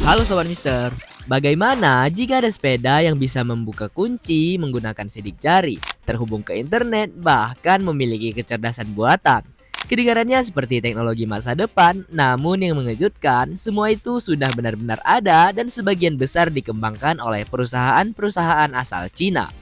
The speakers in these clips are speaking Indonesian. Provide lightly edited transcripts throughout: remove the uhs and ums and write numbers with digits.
Halo Sobat Mister, bagaimana jika ada sepeda yang bisa membuka kunci menggunakan sidik jari, terhubung ke internet, bahkan memiliki kecerdasan buatan? Kedengarannya seperti teknologi masa depan, namun yang mengejutkan, semua itu sudah benar-benar ada dan sebagian besar dikembangkan oleh perusahaan-perusahaan asal Cina.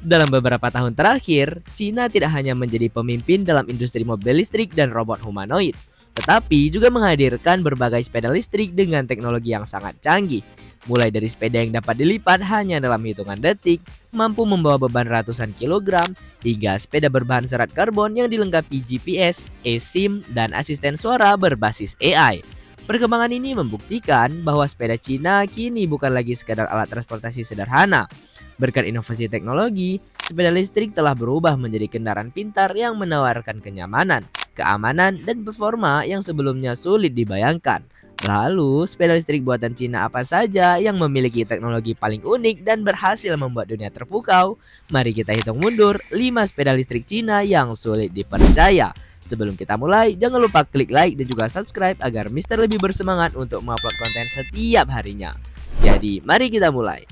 Dalam beberapa tahun terakhir, Cina tidak hanya menjadi pemimpin dalam industri mobil listrik dan robot humanoid, tetapi juga menghadirkan berbagai sepeda listrik dengan teknologi yang sangat canggih. Mulai dari sepeda yang dapat dilipat hanya dalam hitungan detik, mampu membawa beban ratusan kilogram, hingga sepeda berbahan serat karbon yang dilengkapi GPS, eSIM, dan asisten suara berbasis AI. Perkembangan ini membuktikan bahwa sepeda Cina kini bukan lagi sekadar alat transportasi sederhana. Berkat inovasi teknologi, sepeda listrik telah berubah menjadi kendaraan pintar yang menawarkan kenyamanan, keamanan, dan performa yang sebelumnya sulit dibayangkan. Lalu, sepeda listrik buatan Cina apa saja yang memiliki teknologi paling unik dan berhasil membuat dunia terpukau? Mari kita hitung mundur 5 sepeda listrik Cina yang sulit dipercaya. Sebelum kita mulai, jangan lupa klik like dan juga subscribe agar Mister lebih bersemangat untuk mengupload konten setiap harinya. Jadi, mari kita mulai.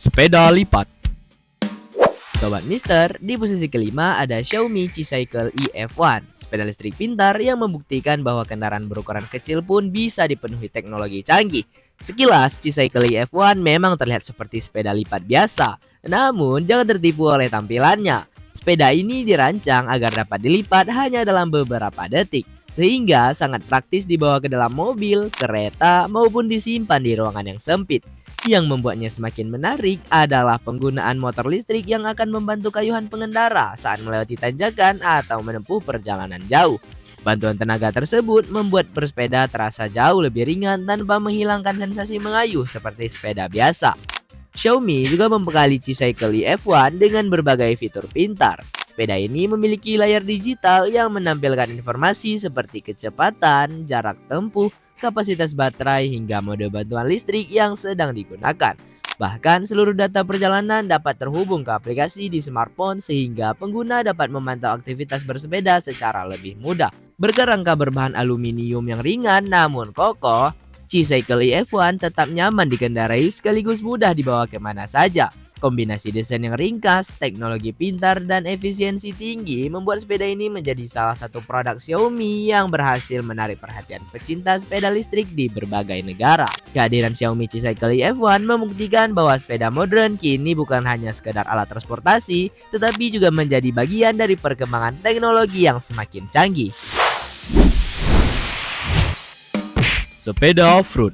Sepeda lipat. Sobat Mister, di posisi kelima ada Xiaomi Chi-Cycle EF1, sepeda listrik pintar yang membuktikan bahwa kendaraan berukuran kecil pun bisa dipenuhi teknologi canggih. Sekilas, Chi-Cycle EF1 memang terlihat seperti sepeda lipat biasa, namun jangan tertipu oleh tampilannya. Sepeda ini dirancang agar dapat dilipat hanya dalam beberapa detik, sehingga sangat praktis dibawa ke dalam mobil, kereta, maupun disimpan di ruangan yang sempit. Yang membuatnya semakin menarik adalah penggunaan motor listrik yang akan membantu kayuhan pengendara saat melewati tanjakan atau menempuh perjalanan jauh. Bantuan tenaga tersebut membuat bersepeda terasa jauh lebih ringan tanpa menghilangkan sensasi mengayuh seperti sepeda biasa. Xiaomi juga membekali Chi-Cycle EF1 dengan berbagai fitur pintar. Sepeda ini memiliki layar digital yang menampilkan informasi seperti kecepatan, jarak tempuh, kapasitas baterai, hingga mode bantuan listrik yang sedang digunakan. Bahkan seluruh data perjalanan dapat terhubung ke aplikasi di smartphone sehingga pengguna dapat memantau aktivitas bersepeda secara lebih mudah. Berkerangka berbahan aluminium yang ringan namun kokoh, Chi-Cycle EF1 tetap nyaman dikendarai sekaligus mudah dibawa kemana saja. Kombinasi desain yang ringkas, teknologi pintar, dan efisiensi tinggi membuat sepeda ini menjadi salah satu produk Xiaomi yang berhasil menarik perhatian pecinta sepeda listrik di berbagai negara. Kehadiran Xiaomi Chi-Cycle EF1 membuktikan bahwa sepeda modern kini bukan hanya sekedar alat transportasi, tetapi juga menjadi bagian dari perkembangan teknologi yang semakin canggih. Sepeda off-road.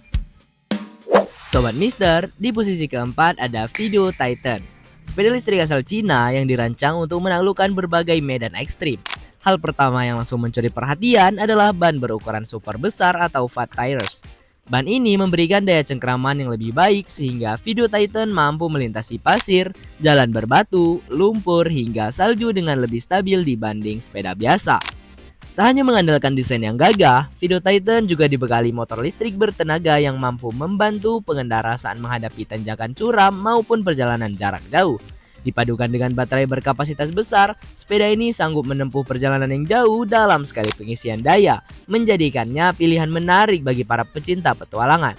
Sobat Mister, di posisi keempat ada Video Titan, sepeda listrik asal Cina yang dirancang untuk menaklukkan berbagai medan ekstrim. Hal pertama yang langsung mencuri perhatian adalah ban berukuran super besar atau fat tires. Ban ini memberikan daya cengkraman yang lebih baik sehingga Video Titan mampu melintasi pasir, jalan berbatu, lumpur, hingga salju dengan lebih stabil dibanding sepeda biasa. Tak hanya mengandalkan desain yang gagah, Video Titan juga dibekali motor listrik bertenaga yang mampu membantu pengendara saat menghadapi tanjakan curam maupun perjalanan jarak jauh. Dipadukan dengan baterai berkapasitas besar, sepeda ini sanggup menempuh perjalanan yang jauh dalam sekali pengisian daya, menjadikannya pilihan menarik bagi para pecinta petualangan.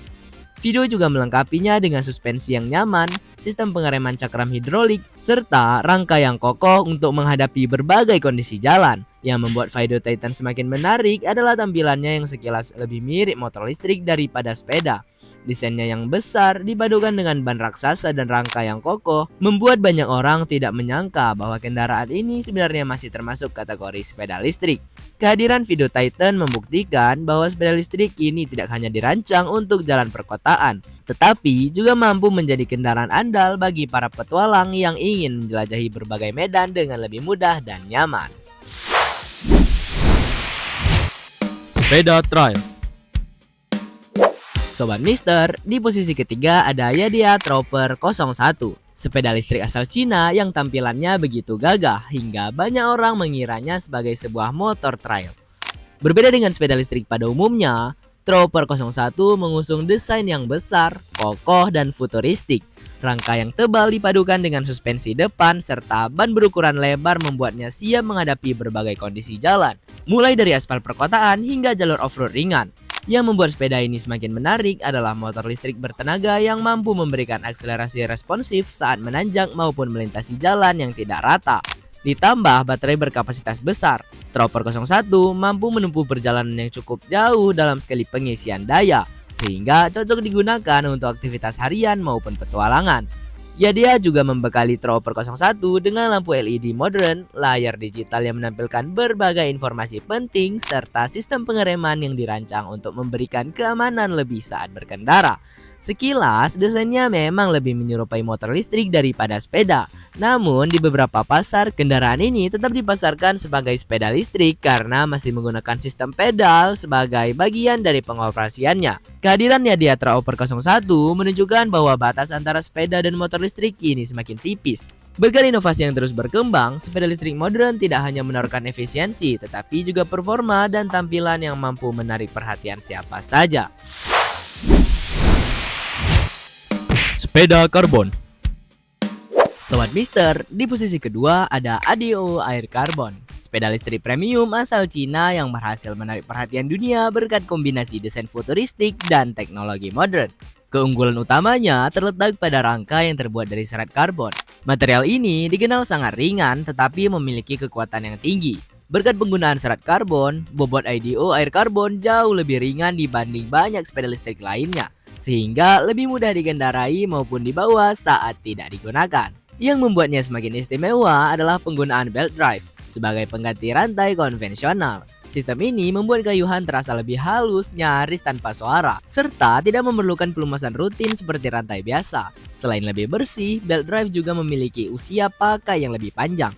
Video juga melengkapinya dengan suspensi yang nyaman, sistem pengereman cakram hidrolik, serta rangka yang kokoh untuk menghadapi berbagai kondisi jalan. Yang membuat Video Titan semakin menarik adalah tampilannya yang sekilas lebih mirip motor listrik daripada sepeda. Desainnya yang besar dipadukan dengan ban raksasa dan rangka yang kokoh membuat banyak orang tidak menyangka bahwa kendaraan ini sebenarnya masih termasuk kategori sepeda listrik. Kehadiran Video Titan membuktikan bahwa sepeda listrik ini tidak hanya dirancang untuk jalan perkotaan, tetapi juga mampu menjadi kendaraan andal bagi para petualang yang ingin menjelajahi berbagai medan dengan lebih mudah dan nyaman. Sepeda trail. Sobat Mister, di posisi ketiga ada Yadea Trooper 01, sepeda listrik asal Cina yang tampilannya begitu gagah hingga banyak orang mengiranya sebagai sebuah motor trail. Berbeda dengan sepeda listrik pada umumnya, Trooper 01 mengusung desain yang besar, kokoh, dan futuristik. Rangka yang tebal dipadukan dengan suspensi depan serta ban berukuran lebar membuatnya siap menghadapi berbagai kondisi jalan, mulai dari aspal perkotaan hingga jalur off-road ringan. Yang membuat sepeda ini semakin menarik adalah motor listrik bertenaga yang mampu memberikan akselerasi responsif saat menanjak maupun melintasi jalan yang tidak rata. Ditambah baterai berkapasitas besar, Trooper 01 mampu menempuh perjalanan yang cukup jauh dalam sekali pengisian daya, sehingga cocok digunakan untuk aktivitas harian maupun petualangan. Ya, dia juga membekali Trooper 01 dengan lampu LED modern, layar digital yang menampilkan berbagai informasi penting, serta sistem pengereman yang dirancang untuk memberikan keamanan lebih saat berkendara. Sekilas, desainnya memang lebih menyerupai motor listrik daripada sepeda. Namun, di beberapa pasar, kendaraan ini tetap dipasarkan sebagai sepeda listrik karena masih menggunakan sistem pedal sebagai bagian dari pengoperasiannya. Kehadiran Yadiha Trooper 01 menunjukkan bahwa batas antara sepeda dan motor listrik kini semakin tipis. Berkat inovasi yang terus berkembang, sepeda listrik modern tidak hanya menawarkan efisiensi, tetapi juga performa dan tampilan yang mampu menarik perhatian siapa saja. Sepeda karbon. Sobat Mister, di posisi kedua ada ADO Air Carbon, sepeda listrik premium asal Cina yang berhasil menarik perhatian dunia berkat kombinasi desain futuristik dan teknologi modern. Keunggulan utamanya terletak pada rangka yang terbuat dari serat karbon. Material ini dikenal sangat ringan tetapi memiliki kekuatan yang tinggi. Berkat penggunaan serat karbon, bobot ADO Air Carbon jauh lebih ringan dibanding banyak sepeda listrik lainnya, sehingga lebih mudah dikendarai maupun dibawa saat tidak digunakan. Yang membuatnya semakin istimewa adalah penggunaan belt drive sebagai pengganti rantai konvensional. Sistem ini membuat kayuhan terasa lebih halus, nyaris tanpa suara, serta tidak memerlukan pelumasan rutin seperti rantai biasa. Selain lebih bersih, belt drive juga memiliki usia pakai yang lebih panjang.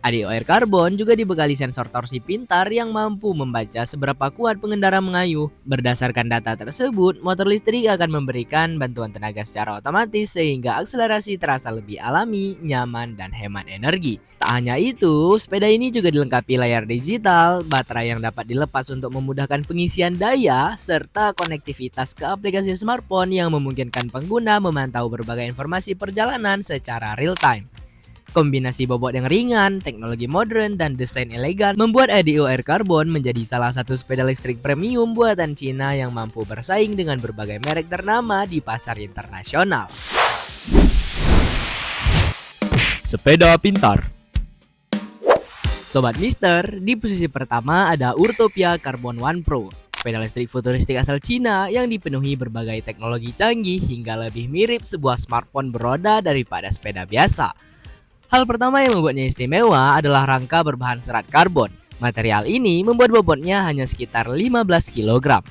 ADO Air Carbon juga dibekali sensor torsi pintar yang mampu membaca seberapa kuat pengendara mengayuh. Berdasarkan data tersebut, motor listrik akan memberikan bantuan tenaga secara otomatis sehingga akselerasi terasa lebih alami, nyaman, dan hemat energi. Tak hanya itu, sepeda ini juga dilengkapi layar digital, baterai yang dapat dilepas untuk memudahkan pengisian daya, serta konektivitas ke aplikasi smartphone yang memungkinkan pengguna memantau berbagai informasi perjalanan secara real time. Kombinasi bobot yang ringan, teknologi modern, dan desain elegan membuat ADO Air Carbon menjadi salah satu sepeda listrik premium buatan Cina yang mampu bersaing dengan berbagai merek ternama di pasar internasional. Sepeda pintar. Sobat Mister, di posisi pertama ada Urtopia Carbon One Pro, sepeda listrik futuristik asal Cina yang dipenuhi berbagai teknologi canggih hingga lebih mirip sebuah smartphone beroda daripada sepeda biasa. Hal pertama yang membuatnya istimewa adalah rangka berbahan serat karbon. Material ini membuat bobotnya hanya sekitar 15 kg.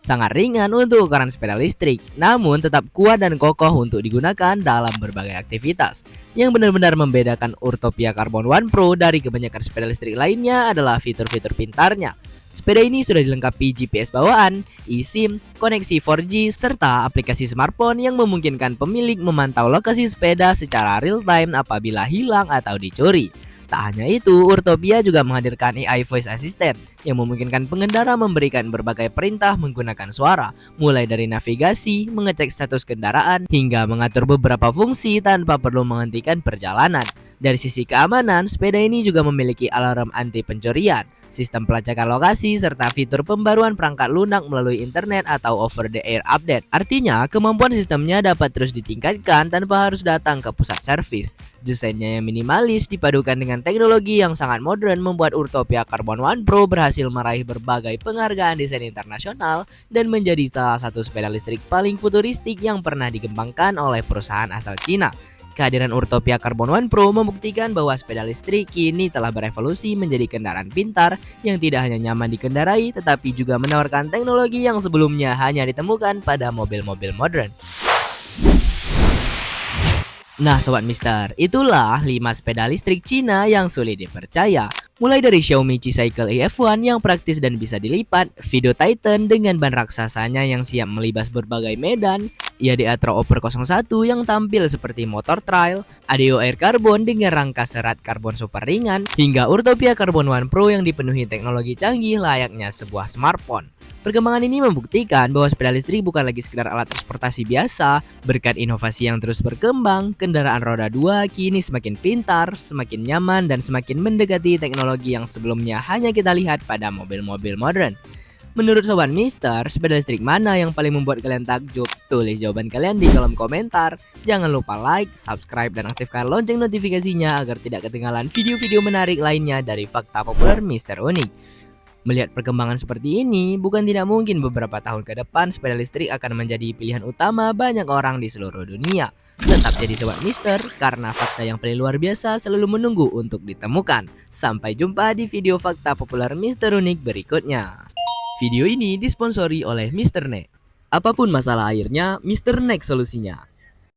Sangat ringan untuk ukuran sepeda listrik, namun tetap kuat dan kokoh untuk digunakan dalam berbagai aktivitas. Yang benar-benar membedakan Urtopia Carbon One Pro dari kebanyakan sepeda listrik lainnya adalah fitur-fitur pintarnya. Sepeda ini sudah dilengkapi GPS bawaan, eSIM, koneksi 4G, serta aplikasi smartphone yang memungkinkan pemilik memantau lokasi sepeda secara real time apabila hilang atau dicuri. Tak hanya itu, Urtopia juga menghadirkan AI Voice Assistant yang memungkinkan pengendara memberikan berbagai perintah menggunakan suara, mulai dari navigasi, mengecek status kendaraan, hingga mengatur beberapa fungsi tanpa perlu menghentikan perjalanan. Dari sisi keamanan, sepeda ini juga memiliki alarm anti pencurian, sistem pelacakan lokasi, serta fitur pembaruan perangkat lunak melalui internet atau over-the-air update. Artinya, kemampuan sistemnya dapat terus ditingkatkan tanpa harus datang ke pusat servis. Desainnya yang minimalis dipadukan dengan teknologi yang sangat modern membuat Urtopia Carbon One Pro berhasil meraih berbagai penghargaan desain internasional dan menjadi salah satu sepeda listrik paling futuristik yang pernah dikembangkan oleh perusahaan asal Cina. Kehadiran Urtopia Carbon One Pro membuktikan bahwa sepeda listrik kini telah berevolusi menjadi kendaraan pintar yang tidak hanya nyaman dikendarai tetapi juga menawarkan teknologi yang sebelumnya hanya ditemukan pada mobil-mobil modern. Nah Sobat Mister, itulah 5 sepeda listrik Cina yang sulit dipercaya. Mulai dari Xiaomi Chi-Cycle EF1 yang praktis dan bisa dilipat, Video Titan dengan ban raksasanya yang siap melibas berbagai medan, Yadiha Trooper 01 yang tampil seperti motor trail, ADO Air Carbon dengan rangka serat karbon super ringan, hingga Urtopia Carbon One Pro yang dipenuhi teknologi canggih layaknya sebuah smartphone. Perkembangan ini membuktikan bahwa sepeda listrik bukan lagi sekedar alat transportasi biasa. Berkat inovasi yang terus berkembang, kendaraan roda 2 kini semakin pintar, semakin nyaman, dan semakin mendekati teknologi yang sebelumnya hanya kita lihat pada mobil-mobil modern. Menurut Sobat Mister, sepeda listrik mana yang paling membuat kalian takjub? Tulis jawaban kalian di kolom komentar. Jangan lupa like, subscribe, dan aktifkan lonceng notifikasinya agar tidak ketinggalan video-video menarik lainnya dari Fakta Populer Mister Unik. Melihat perkembangan seperti ini, bukan tidak mungkin beberapa tahun ke depan sepeda listrik akan menjadi pilihan utama banyak orang di seluruh dunia. Tetap jadi Sobat Mister, karena fakta yang paling luar biasa selalu menunggu untuk ditemukan. Sampai jumpa di video Fakta Populer Mister Unik berikutnya. Video ini disponsori oleh Mister Nek. Apapun masalah airnya, Mister Nek solusinya.